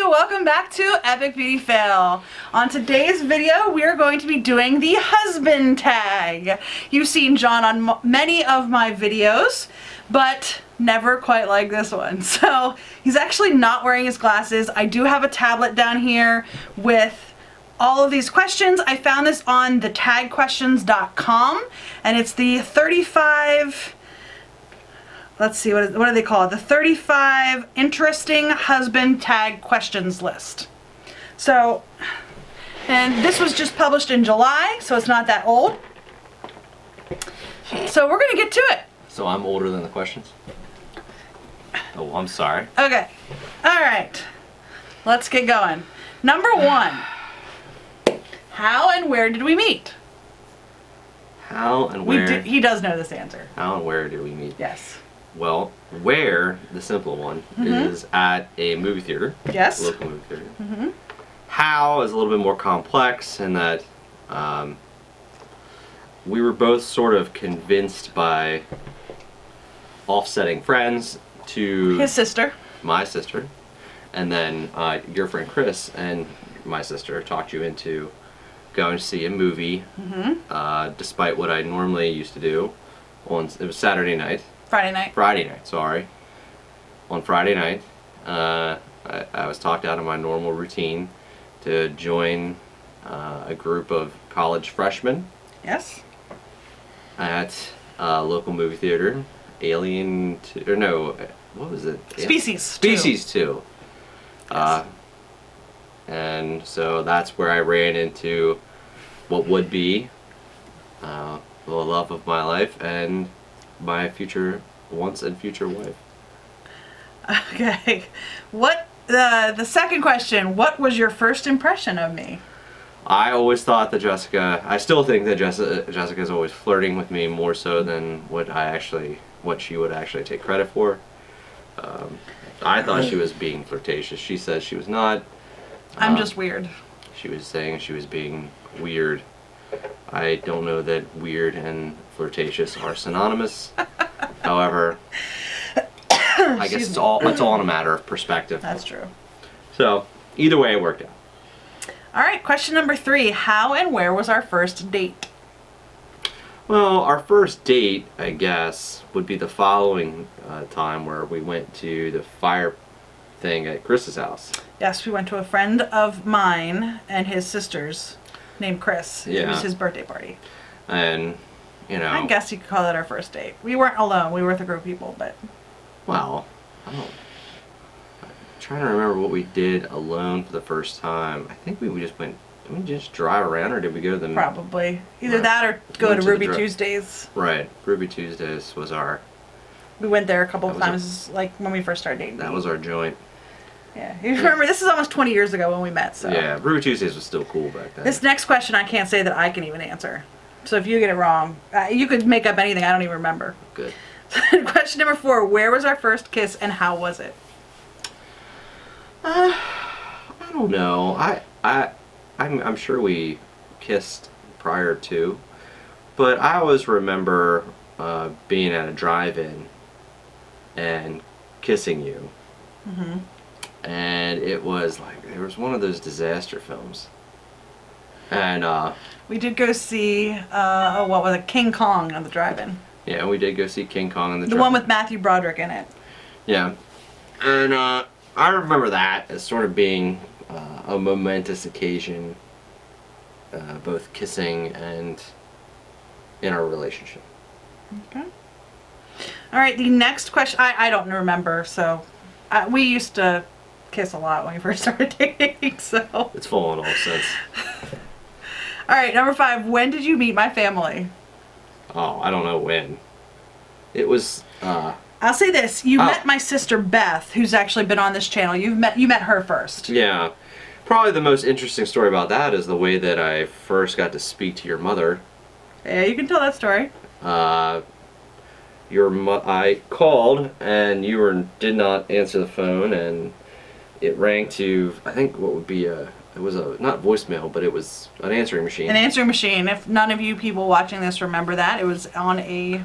welcome back to Epic Beauty Fail. On today's video, we are going to be doing the husband tag. You've seen John on many of my videos, but never quite like this one. So he's actually not wearing his glasses. I do have a tablet down here with all of these questions. I found this on thetagquestions.com, and it's the 35... Let's see, what do they call it? The 35 interesting husband tag questions list. So, and this was just published in July, so it's not that old. So we're gonna get to it. So I'm older than the questions? Oh, I'm sorry. Okay, all right, let's get going. Number one, how and where did we meet? How and where? He does know this answer. How and where did we meet? Yes. Well, where, the simple one, is at a movie theater. Yes. A local movie theater. How is a little bit more complex in that we were both sort of convinced by offsetting friends to... His sister. My sister. And then your friend Chris and my sister talked you into going to see a movie, despite what I normally used to do. It was Saturday night. Friday night, sorry. On Friday night, I was talked out of my normal routine to join a group of college freshmen. Yes. At a local movie theater, what was it? Species 2. Yes. And so that's where I ran into what would be the love of my life and my once and future wife. Okay. What the second question, what was your first impression of me? I always thought that I still think that Jessica's always flirting with me more so than what she would actually take credit for. I thought she was being flirtatious. She says she was not. I'm just weird. She was saying she was being weird. I don't know that weird and flirtatious are synonymous. However, I guess it's all in a matter of perspective. That's true. So, either way, it worked out. All right, question number 3. How and where was our first date? Well, our first date, I guess, would be the following time where we went to the fire thing at Chris's house. Yes, we went to a friend of mine and his sister's named Chris. Yeah. It was his birthday party. And, I guess you could call it our first date. We weren't alone. We were with a group of people, but... Well, I'm trying to remember what we did alone for the first time. I think we just went... Did we just drive around, or did we go to the... Probably. Either that or go to Ruby Tuesdays. Right. Ruby Tuesdays was our... We went there a couple of times, like when we first started dating. That was our joint. Yeah. You remember, this is almost 20 years ago when we met, so... Yeah, Ruby Tuesdays was still cool back then. This next question I can't say that I can even answer. So if you get it wrong, you could make up anything. I don't even remember. Good. Question number 4. Where was our first kiss and how was it? I don't know. I'm sure we kissed prior to, but I always remember being at a drive-in and kissing you. And it was one of those disaster films. And we did go see what was it, King Kong on the drive-in. Yeah, we did go see King Kong on the drive-in. The one with Matthew Broderick in it. Yeah. And I remember that as sort of being a momentous occasion, both kissing and in our relationship. Okay. All right, the next question, I don't remember, so we used to kiss a lot when we first started dating, so. It's fallen off since. All right, number 5, when did you meet my family? Oh, I don't know when. It was, I'll say this, you met my sister Beth, who's actually been on this channel. You met her first. Yeah. Probably the most interesting story about that is the way that I first got to speak to your mother. Yeah, you can tell that story. I called and you did not answer the phone, and it rang to, I think what would be it was not voicemail, but it was an answering machine. An answering machine. If none of you people watching this remember that, it was on a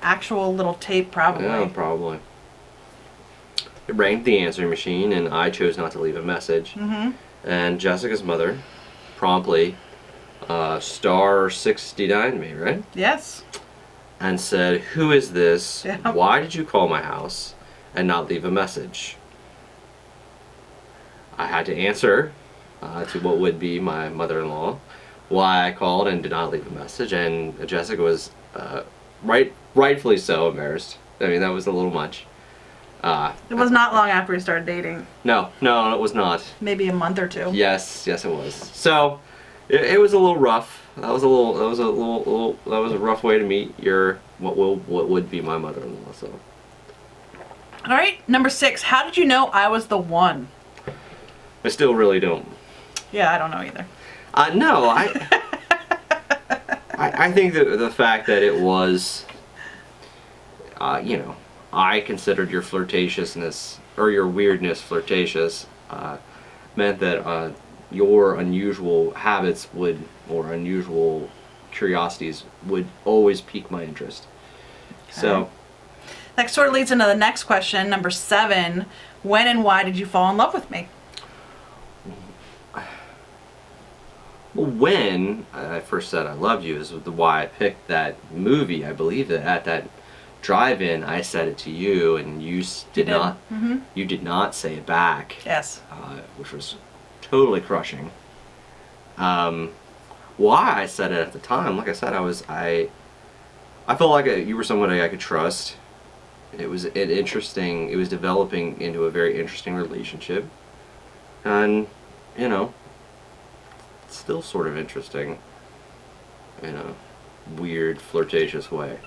actual little tape, probably. Yeah, probably. It rang the answering machine, and I chose not to leave a message. Mm-hmm. And Jessica's mother promptly star 69 me, right? Yes. And said, "Who is this? Yep. Why did you call my house and not leave a message?" I had to answer to what would be my mother-in-law why I called and did not leave a message, and Jessica was rightfully so embarrassed. I mean, that was a little much. It was not long after we started dating. No, it was not. Maybe a month or two. Yes, it was. So it was a little rough. That was a rough way to meet what would be my mother-in-law. So. All right, number 6. How did you know I was the one? I still really don't. Yeah, I don't know either. No, I think that the fact that it was, I considered your flirtatiousness or your weirdness flirtatious, meant that your unusual habits or unusual curiosities would always pique my interest. Okay. So. That sort of leads into the next question, number 7. When and why did you fall in love with me? Well, when I first said I loved you is why I picked that movie. I believe that at that drive-in, I said it to you, and you did not. Mm-hmm. You did not say it back. Yes. Which was totally crushing. Why I said it at the time, like I said, I felt like you were somebody I could trust. It was interesting. It was developing into a very interesting relationship, and it's still sort of interesting in a weird, flirtatious way.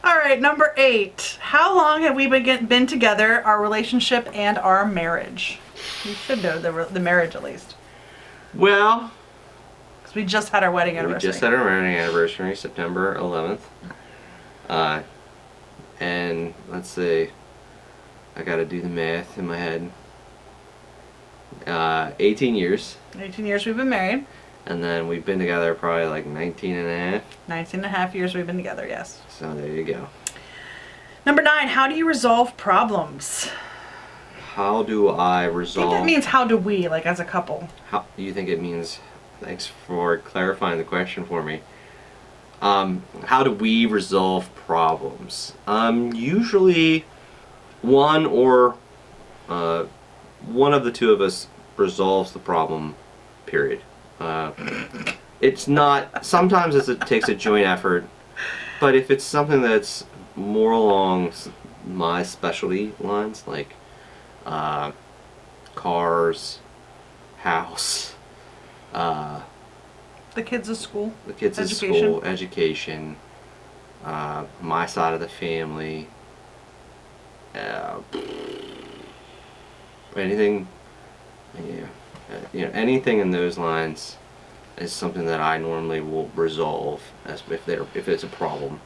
All right, number 8. How long have we been together, our relationship and our marriage? You should know the marriage at least. Well, because we just had our wedding anniversary. We just had our wedding anniversary, September 11th. And let's see, I gotta do the math in my head. 18 years. 18 years we've been married. And then we've been together probably like 19 and a half. 19 and a half years we've been together, yes. So there you go. Number 9, how do you resolve problems? How do I resolve... I think that means how do we, like as a couple. How do you think it means? Thanks for clarifying the question for me. How do we resolve problems? Usually one of the two of us resolves the problem, period. It's not, sometimes it takes a joint effort, but if it's something that's more along my specialty lines, like cars, house, the kids at school. The kids at school, education, my side of the family, anything, anything in those lines is something that I normally will resolve as if it's a problem,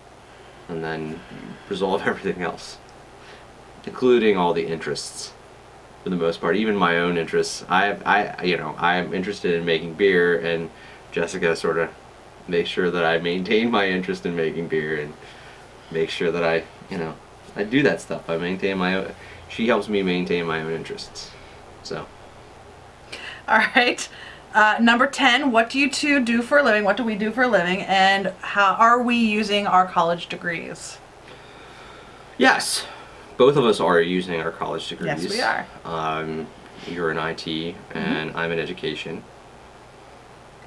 and then resolve everything else, including all the interests. For the most part, even my own interests. I'm interested in making beer, and Jessica sort of makes sure that I maintain my interest in making beer, and make sure that I do that stuff. I maintain my own. She helps me maintain my own interests. So. All right. Number 10, what do you two do for a living? What do we do for a living? And how are we using our college degrees? Yes. Both of us are using our college degrees. Yes, we are. You're in IT, and I'm in education.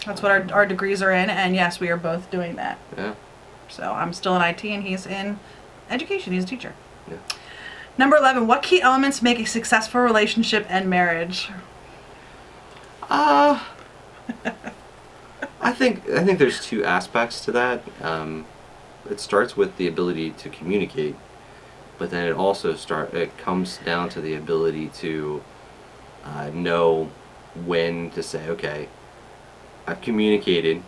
That's what our degrees are in, and yes, we are both doing that. Yeah. So I'm still in IT, and he's in education. He's a teacher. Yeah. Number 11, what key elements make a successful relationship and marriage? I think there's two aspects to that. It starts with the ability to communicate, but then it comes down to the ability to know when to say, okay, I've communicated,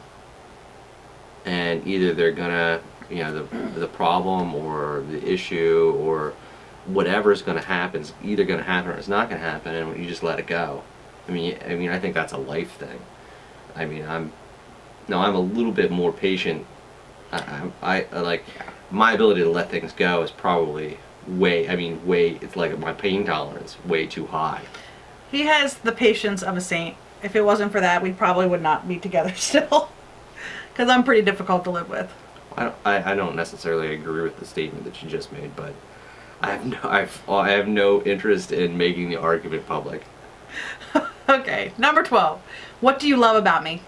and either they're gonna, the problem or the issue or whatever's gonna happen is either gonna happen or it's not gonna happen, and you just let it go. I mean, I think that's a life thing. I mean, I'm a little bit more patient. I like my ability to let things go is probably it's like my pain tolerance way too high. He has the patience of a saint. If it wasn't for that, we probably would not be together still. Because I'm pretty difficult to live with. I don't necessarily agree with the statement that you just made, but I have no interest in making the argument public. Okay, number 12. What do you love about me?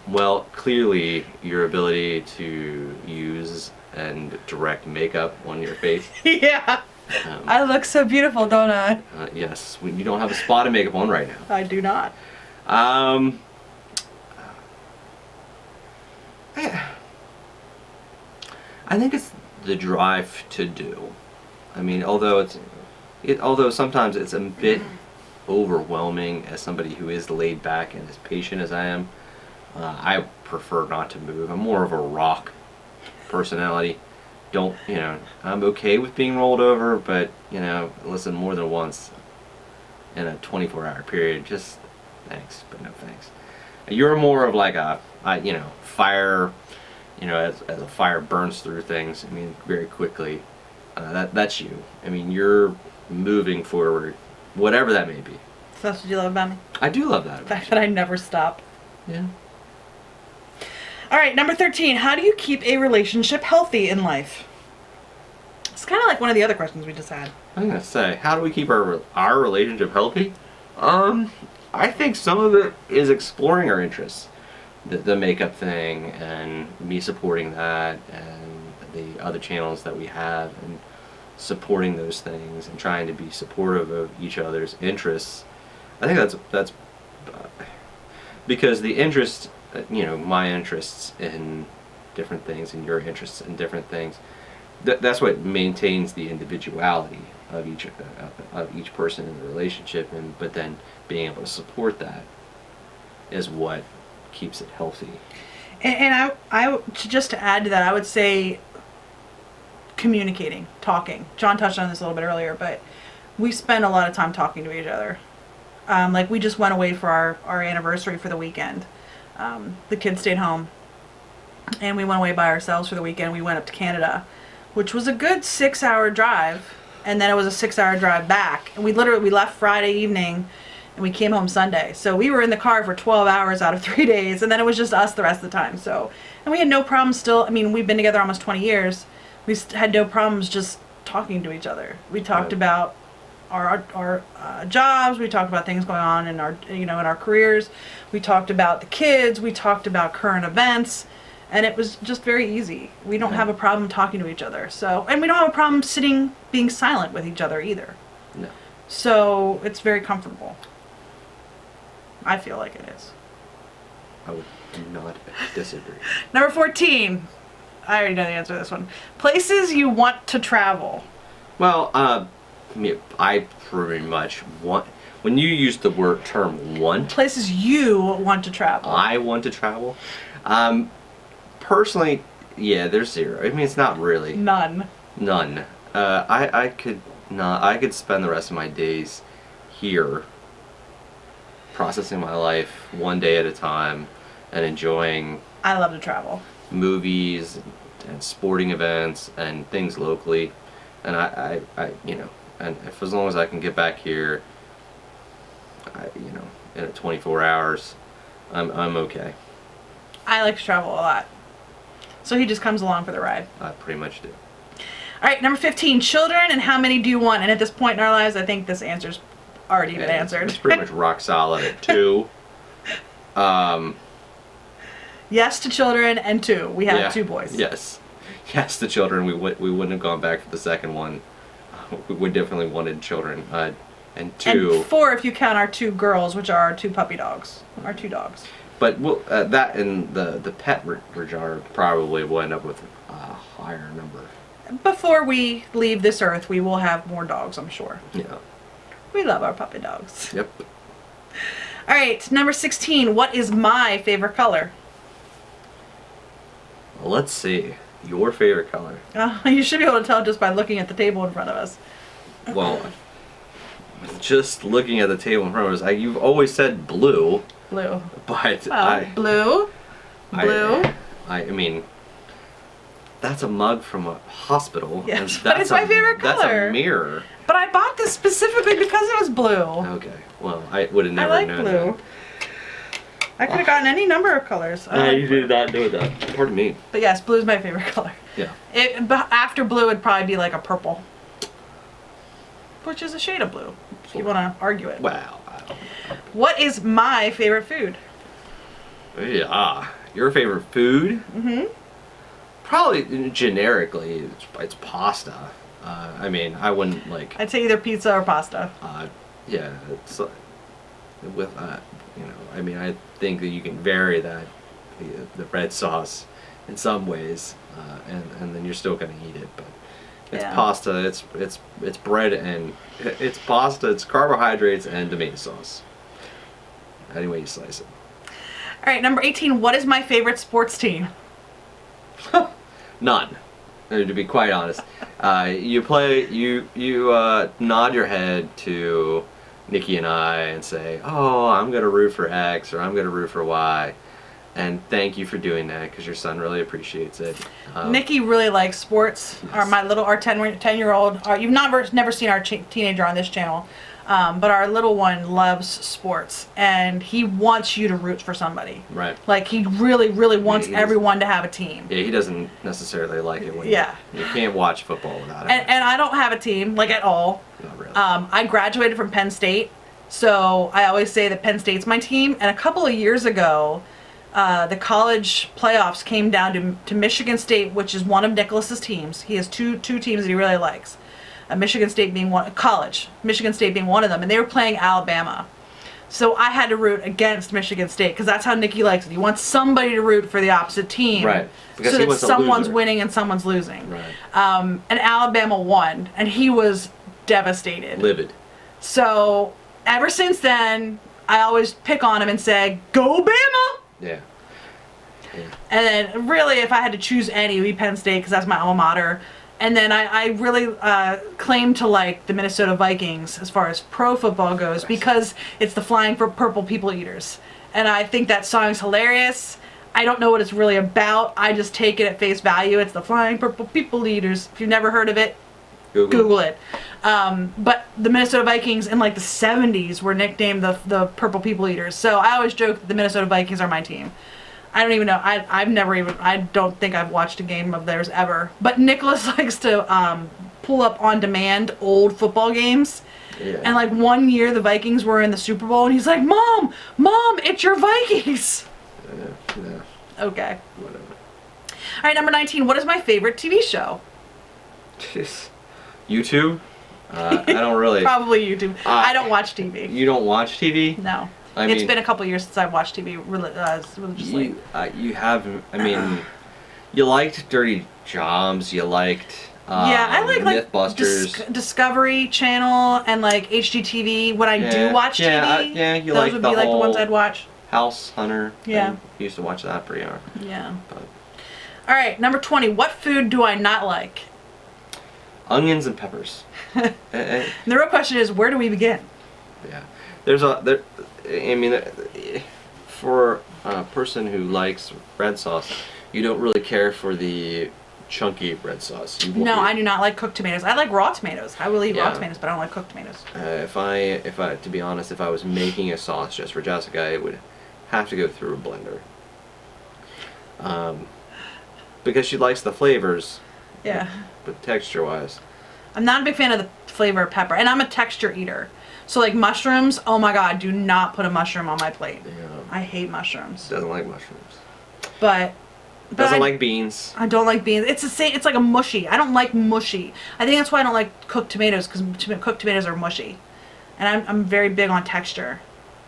Well, clearly your ability to use and direct makeup on your face. Yeah. I look so beautiful, don't I? Yes, you don't have a spot of makeup on right now. I do not. I think it's the drive to do. I mean, although sometimes it's a bit overwhelming as somebody who is laid back and as patient as I am, I prefer not to move. I'm more of a rock personality. I'm okay with being rolled over, but, listen, more than once in a 24-hour period, just thanks, but no thanks. You're more of like fire, as a fire burns through things, very quickly. That's you. You're moving forward, whatever that may be. So that's what you love about me? I do love that The about fact you. that I never stop. Yeah. All right, number 13. How do you keep a relationship healthy in life? It's kind of like one of the other questions we just had. I'm gonna say, how do we keep our relationship healthy? I think some of it is exploring our interests, the makeup thing, and me supporting that, and the other channels that we have, and supporting those things, and trying to be supportive of each other's interests. I think that's because the interest, my interests in different things, and your interests in different things. That's what maintains the individuality of each person in the relationship, but then being able to support that is what keeps it healthy. And just to add to that, I would say communicating, talking. John touched on this a little bit earlier, but we spend a lot of time talking to each other. Like we just went away for our anniversary for the weekend. The kids stayed home, and we went away by ourselves for the weekend. We went up to Canada, which was a good 6-hour drive, and then it was a 6-hour drive back. And we left Friday evening, and we came home Sunday. So we were in the car for 12 hours out of 3 days, and then it was just us the rest of the time. So, and we had no problem still. We've been together almost 20 years. We had no problems just talking to each other. We talked about our jobs. We talked about things going on in our careers. We talked about the kids. We talked about current events. And it was just very easy. We don't have a problem talking to each other. So, and we don't have a problem being silent with each other either. No. So it's very comfortable. I feel like it is. I would not disagree. Number 14. I already know the answer to this one. Places you want to travel. Well, I pretty much want. When you use the term "want," Places you want to travel. I want to travel. Personally, yeah, there's zero. It's not really. None. I could spend the rest of my days here, processing my life one day at a time, and enjoying. I love to travel. Movies and sporting events and things locally, and I and if as long as I can get back here, in 24 hours, I'm okay. I like to travel a lot. So he just comes along for the ride. I pretty much do. All right, number 15, children, and how many do you want? And at this point in our lives, I think this answer's already been answered. It's pretty much rock solid at 2. Yes to children and 2. We have 2 boys. Yes to children. We wouldn't have gone back for the second one. We definitely wanted children. And 2. And 4 if you count our 2 girls, which are our 2 puppy dogs. Our 2 dogs. But that and the pet regard probably will end up with a higher number. Before we leave this earth, we will have more dogs, I'm sure. Yeah. We love our puppy dogs. Yep. All right, number 16. What is my favorite color? Well, let's see. Your favorite color. You should be able to tell just by looking at the table in front of us. Well, just looking at the table in front of us, you've always said blue. Blue. But Blue. Blue. That's a mug from a hospital. Yes, and but it's my favorite color. That's a mirror. But I bought this specifically because it was blue. Okay. Well, I would have never I like known blue. that. I could have gotten any number of colors. I like you blue. did not know that. Pardon me. But yes, blue is my favorite color. Yeah. But after blue, it'd probably be like a purple, which is a shade of blue. If you want to argue it. Wow. What is my favorite food? Yeah. Your favorite food? Mm-hmm. Probably generically, it's pasta. I mean, I wouldn't like. I'd say either pizza or pasta. Yeah, it's with you know. I mean, I think that you can vary that the red sauce in some ways, and then you're still gonna eat it. But it's pasta. It's bread and it's pasta. It's carbohydrates and tomato sauce. Any way you slice it. All right, number 18. What is my favorite sports team? None. To be quite honest, you nod your head to Nikki and I and say, "Oh, I'm gonna root for X or I'm gonna root for Y," and thank you for doing that because your son really appreciates it. Nikki really likes sports. Yes. Our 10-year-old. You've never seen our teenager on this channel. But our little one loves sports, and he wants you to root for somebody. Right. Like, he really, really wants everyone to have a team. Yeah, he doesn't necessarily like it when you can't watch football without it. And I don't have a team, like, at all. Not really. I graduated from Penn State, so I always say that Penn State's my team. And a couple of years ago, the college playoffs came down to Michigan State, which is one of Nicholas's teams. He has two teams that he really likes. Michigan State being Michigan State being one of them, and they were playing Alabama. So I had to root against Michigan State because that's how Nikki likes it. He wants somebody to root for the opposite team, right? Because so he that wants a someone's loser. winning and someone's losing. Right. And Alabama won, and he was devastated. Livid. So ever since then, I always pick on him and say, "Go Bama!" Yeah. And then, really, if I had to choose any, it would be Penn State because that's my alma mater. And then I really claim to like the Minnesota Vikings as far as pro football goes because it's the flying for purple people eaters. And I think that song's hilarious. I don't know what it's really about. I just take it at face value. It's the flying purple people eaters. If you've never heard of it, Google it. But the Minnesota Vikings in like the 70s were nicknamed the purple people eaters. So I always joke that the Minnesota Vikings are my team. I don't even know. I don't think I've watched a game of theirs ever. But Nicholas likes to pull up on demand old football games. Yeah. And like one year the Vikings were in the Super Bowl and he's like, Mom, it's your Vikings. Yeah. Okay. Whatever. All right, number 19. What is my favorite TV show? YouTube? I don't really. Probably YouTube. I don't watch TV. You don't watch TV? No. It's been a couple years since I've watched TV religiously. You haven't. I mean, you liked Dirty Jobs. You liked. I like Mythbusters. Discovery Channel and like HGTV. When I do watch TV, you those like would be like the ones I'd watch. House Hunter. Yeah. I used to watch that pretty hard. Yeah. But. All right, number 20. What food do I not like? Onions and peppers. The real question is, where do we begin? Yeah. I mean, for a person who likes red sauce, you don't really care for the chunky red sauce. No, I do not like cooked tomatoes. I like raw tomatoes. I will eat raw tomatoes, but I don't like cooked tomatoes. If I, to be honest, if I was making a sauce just for Jessica, it would have to go through a blender. Because she likes the flavors. Yeah. But texture-wise. I'm not a big fan of the flavor of pepper, and I'm a texture eater. So like mushrooms, oh my god, do not put a mushroom on my plate. Yeah. I hate mushrooms. Doesn't like mushrooms. But doesn't like beans. I don't like beans. It's the same. It's like a mushy. I don't like mushy. I think that's why I don't like cooked tomatoes because cooked tomatoes are mushy, and I'm very big on texture,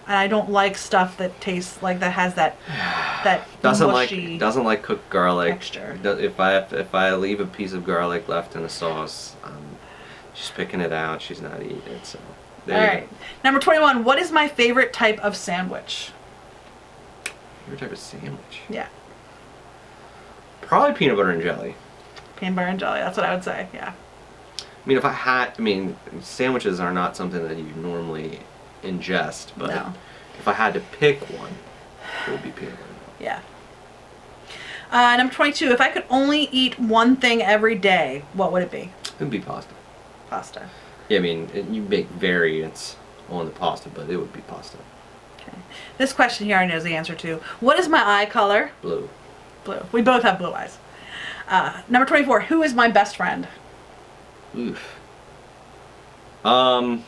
and I don't like stuff that tastes like that has that mushy. Doesn't like cooked garlic. Texture. If I leave a piece of garlic left in a sauce, she's picking it out. She's not eating it. So. All right. Number 21. What is my favorite type of sandwich? Favorite type of sandwich? Yeah. Probably peanut butter and jelly. Peanut butter and jelly. That's what I would say. Yeah. I mean, sandwiches are not something that you normally ingest, but if I had to pick one, it would be peanut butter and jelly. Yeah. Number 22. If I could only eat one thing every day, what would it be? It would be pasta. Pasta. Yeah, I mean, you make variants on the pasta, but it would be pasta. Okay. This question here I know the answer to. What is my eye color? Blue. Blue. We both have blue eyes. Number 24. Who is my best friend? Oof. I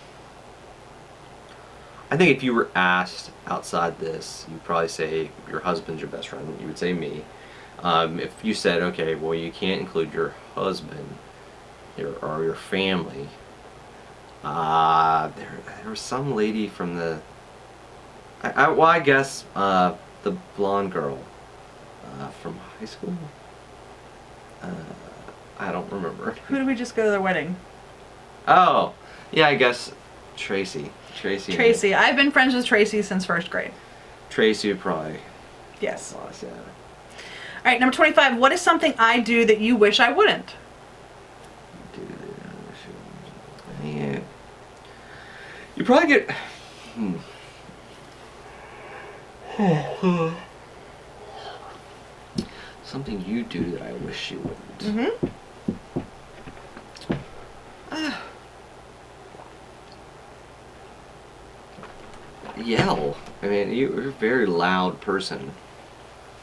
think if you were asked outside this, you'd probably say your husband's your best friend. You would say me. If you said, okay, well, you can't include your husband or your family. There was some lady from the. I guess the blonde girl from high school. I don't remember. Who did we just go to their wedding? Oh, yeah, I guess Tracy. Tracy. I've been friends with Tracy since first grade. Tracy would probably. Yes. Lost, yeah. All right, number 25. What is something I do that you wish I wouldn't? Yeah. You probably get. Something you do that I wish you wouldn't. Mm-hmm. Yell. I mean, you're a very loud person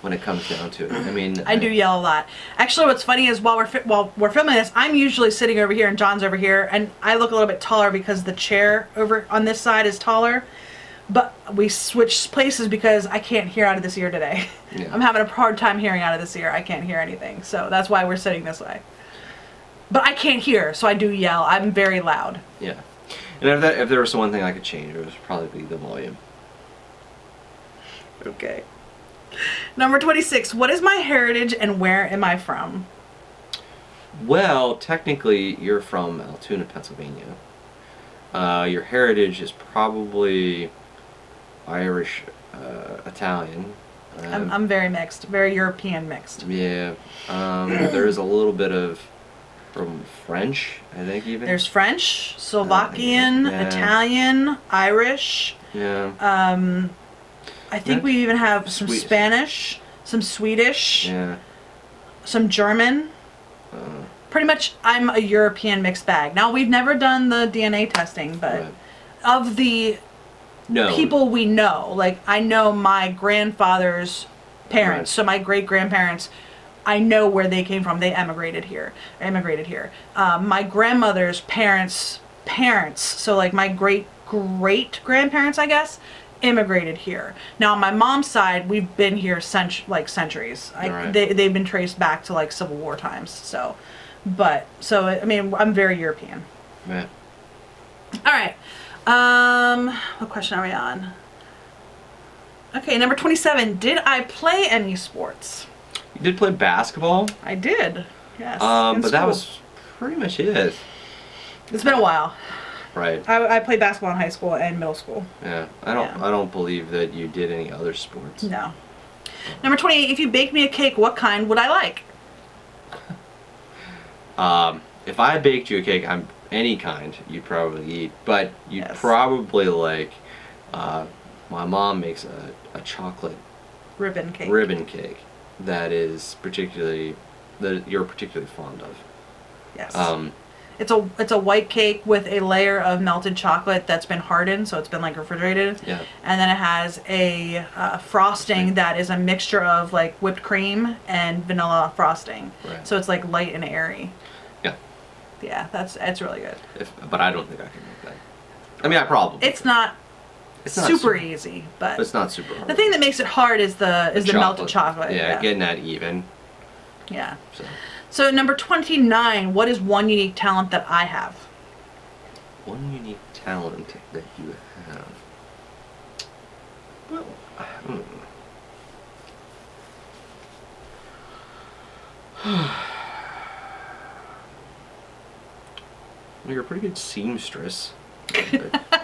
when it comes down to it. I mean, I do yell a lot. Actually, what's funny is while we're filming this, I'm usually sitting over here and John's over here, and I look a little bit taller because the chair over on this side is taller. But we switched places because I can't hear out of this ear today. Yeah. I'm having a hard time hearing out of this ear. I can't hear anything, so that's why we're sitting this way. But I can't hear, so I do yell. I'm very loud. Yeah. And if there was one thing I could change, it would probably be the volume. Okay. Number 26. What is my heritage and where am I from? Well, technically, you're from Altoona, Pennsylvania. Your heritage is probably Irish, Italian. I'm very mixed. Very European mixed. Yeah. There is a little bit of from French, I think even. There's French, Slovakian, yeah. Italian, Irish. Yeah. I think we even have some Spanish, some Swedish, Yeah. some German. Pretty much, I'm a European mixed bag. Now, we've never done the DNA testing, but Right. of the people we know, like, I know my grandfather's parents, Right. so my great-grandparents, I know where they came from. They immigrated here. My grandmother's parents, so like my great-great-grandparents, I guess, immigrated here. Now on my mom's side, we've been here centuries. Right. They've been traced back to like Civil War times. So I mean, I'm very European. Yeah. All right. What question are we on? Okay, number 27. Did I play any sports? You did play basketball. I did. Yes. But that school. was pretty much it. It's been a while. Right. I played basketball in high school and middle school. Yeah. I don't believe that you did any other sports. No. Number 28. If you baked me a cake, what kind would I like? If I baked you a cake, any kind, you'd probably eat. But you'd Yes. probably like. My mom makes a chocolate Ribbon cake. ribbon cake that you're particularly fond of. Yes. It's a white cake with a layer of melted chocolate that's been hardened, so it's been like refrigerated. Yeah. And then it has a frosting that is a mixture of like whipped cream and vanilla frosting. Right. So it's like light and airy. Yeah. Yeah, it's really good. But I don't think I can make that. I mean, I probably. It's not It's not super easy, but it's not super hard. the thing that makes it hard is the melted chocolate. Yeah, getting that even. Yeah. So. So number 29, what is one unique talent that I have? One unique talent that you have. Well, You're a pretty good seamstress.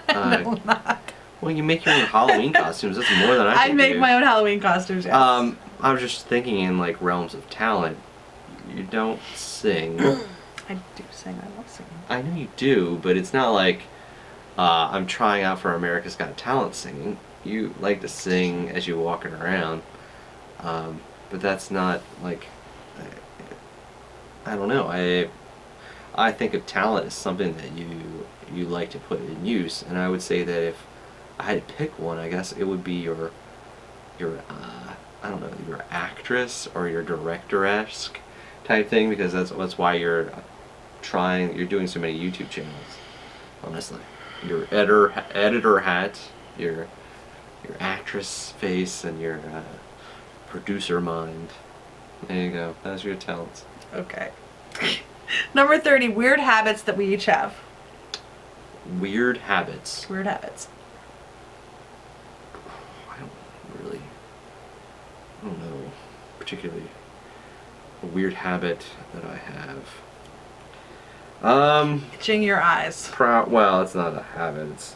No, not. Well, you make your own Halloween costumes. That's more than I can make do. my own Halloween costumes, yes. I was just thinking in like realms of talent. You don't sing. I do sing. I love singing. I know you do, but it's not like I'm trying out for America's Got Talent singing. You like to sing as you're walking around. but that's not like, I don't know. I think of talent as something that you like to put in use, and I would say that if I had to pick one, I guess it would be your I don't know, your actress or your director-esque type thing, because that's why you're doing so many YouTube channels. Honestly, your editor hat, your actress face, and your producer mind. There you go. Those are your talents. Okay. Number 30, weird habits that we each have. Weird habits. Weird habits. I don't know particularly a weird habit that I have. Itching your eyes. Well, it's not a habit.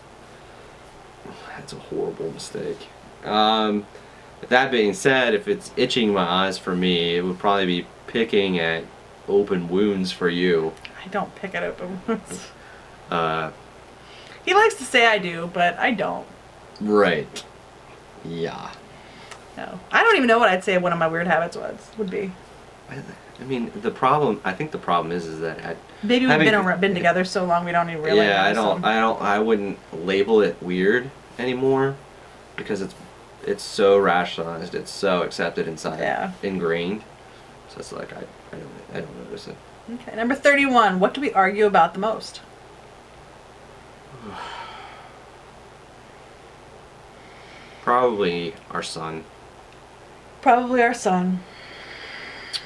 It's a horrible mistake. That being said, if it's itching my eyes for me, it would probably be picking at open wounds for you. I don't pick at open wounds. He likes to say I do, but I don't. Right. Yeah. No. I don't even know what I'd say one of my weird habits would be. I mean, I think the problem is that maybe we've been together so long we don't even realize. Yeah, I wouldn't label it weird anymore, because it's so rationalized, it's so accepted inside, ingrained. So it's like I don't notice it. Okay, number 31. What do we argue about the most? Probably our son. Probably our son.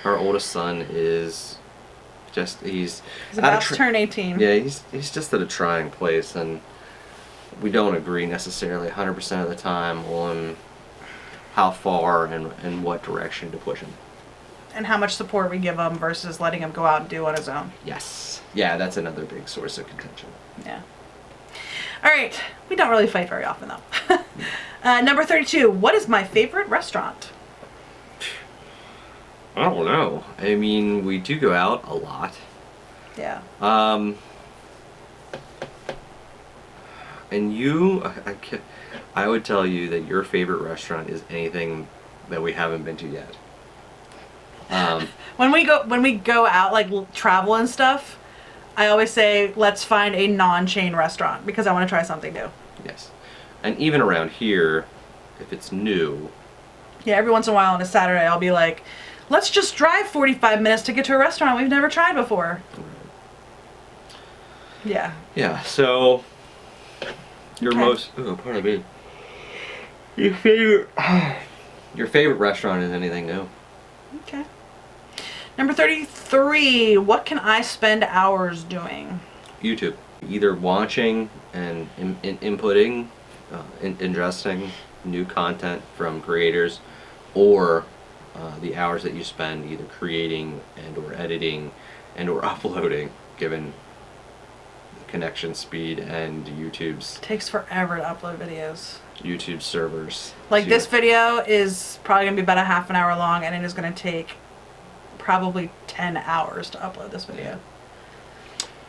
Our oldest son is he's about to turn 18. Yeah, he's just at a trying place, and we don't agree necessarily 100% of the time on how far and what direction to push him. And how much support we give him versus letting him go out and do on his own. Yes. Yeah, that's another big source of contention. Yeah. All right. We don't really fight very often, though. Number 32. What is my favorite restaurant? I don't know. I mean, we do go out a lot. Yeah. And I would tell you that your favorite restaurant is anything that we haven't been to yet. When we go out, like travel and stuff, I always say, let's find a non-chain restaurant because I want to try something new. Yes. And even around here, if it's new. Yeah, every once in a while on a Saturday, I'll be like, let's just drive 45 minutes to get to a restaurant we've never tried before. Yeah. Yeah, so pardon me. Your favorite restaurant is anything new. Okay. Number 33. What can I spend hours doing? YouTube. Either watching and inputting, ingesting new content from creators, or the hours that you spend either creating and or editing and or uploading, given the connection speed and YouTube's... It takes forever to upload videos. YouTube servers. Like this video is probably going to be about a half an hour long, and it is going to take probably 10 hours to upload this video.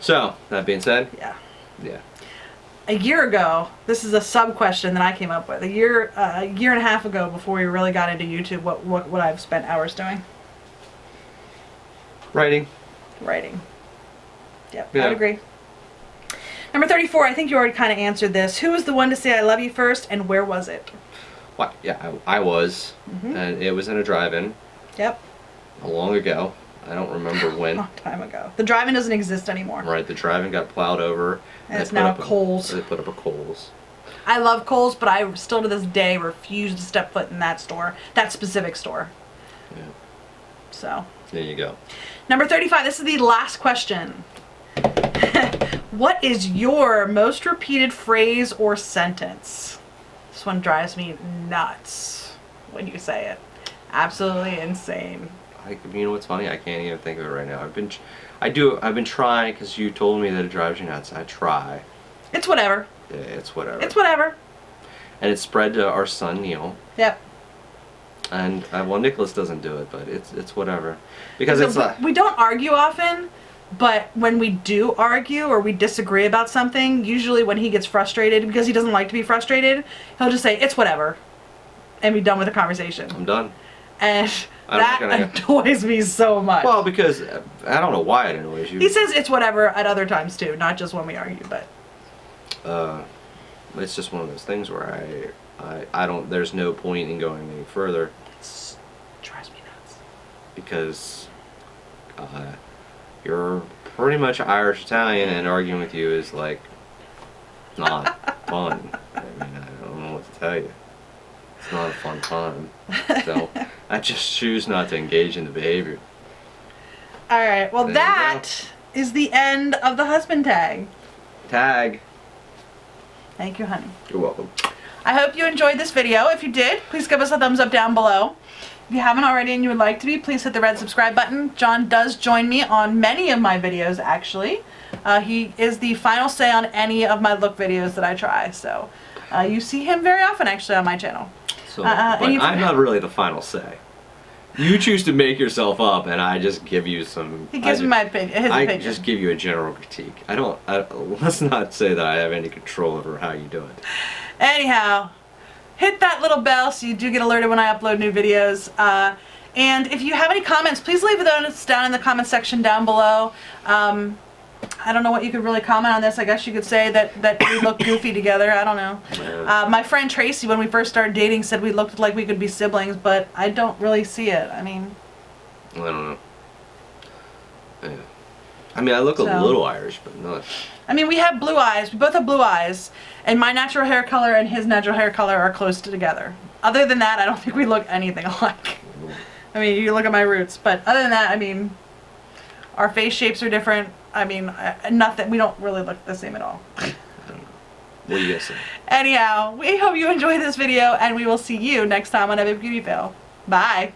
So, that being said... Yeah. Yeah. A year ago, this is a sub-question that I came up with. A year and a half ago, before we really got into YouTube, what I've spent hours doing? Writing. Writing. Yep, Yeah. I'd agree. Number 34, I think you already kind of answered this. Who was the one to say I love you first, and where was it? Well, yeah, I was. Mm-hmm. And it was in a drive-in. Yep. Long ago. I don't remember when. Long time ago. The drive-in doesn't exist anymore. Right, the drive-in got plowed over. And it's now Kohl's. They put up a Kohl's. I love Kohl's, but I still to this day refuse to step foot in that store. That specific store. Yeah. So. There you go. Number 35, this is the last question. What is your most repeated phrase or sentence? This one drives me nuts when you say it. Absolutely insane. You know what's funny? I can't even think of it right now. I've been trying, because you told me that it drives you nuts. I try. It's whatever. Yeah, it's whatever. It's whatever. And it's spread to our son Neil. Yep. And well, Nicholas doesn't do it, but it's whatever. Because So it's like... we don't argue often, but when we do argue or we disagree about something, usually when he gets frustrated, because he doesn't like to be frustrated, he'll just say, it's whatever, and be done with the conversation. I'm done. And I'm that not gonna- annoys me so much. Well, because I don't know why it annoys you. He says it's whatever at other times too, not just when we argue, but it's just one of those things where I don't. There's no point in going any further it drives me nuts. because you're pretty much Irish Italian, and arguing with you is like not fun. I mean, I don't know what to tell you. It's not a fun time. So I just choose not to engage in the behavior. All right. Well, There you that is the end of the husband tag. Tag. Thank you, honey. You're welcome. I hope you enjoyed this video. If you did, please give us a thumbs up down below. If you haven't already and you would like to be, please hit the red subscribe button. John does join me on many of my videos, actually. He is the final say on any of my look videos that I try. So you see him very often, actually, on my channel. So, but I'm not really the final say. You choose to make yourself up, and I just give you some. He gives me my opinion. His opinion. I just give you a general critique. Let's not say that I have any control over how you do it. Anyhow, hit that little bell so you do get alerted when I upload new videos. And if you have any comments, please leave those down in the comment section down below. I don't know what you could really comment on this. I guess you could say that we look goofy together. I don't know. My friend Tracy, when we first started dating, said we looked like we could be siblings, but I don't really see it. I mean... I don't know. Yeah. I mean, I look a little Irish, but not... I mean, we have blue eyes. We both have blue eyes. And my natural hair color and his natural hair color are close together. Other than that, I don't think we look anything alike. I mean, you look at my roots. But other than that, I mean, our face shapes are different. I mean, nothing. We don't really look the same at all. I don't know. What do you guys say? Anyhow, we hope you enjoyed this video, and we will see you next time on Epic Beauty Fail. Bye.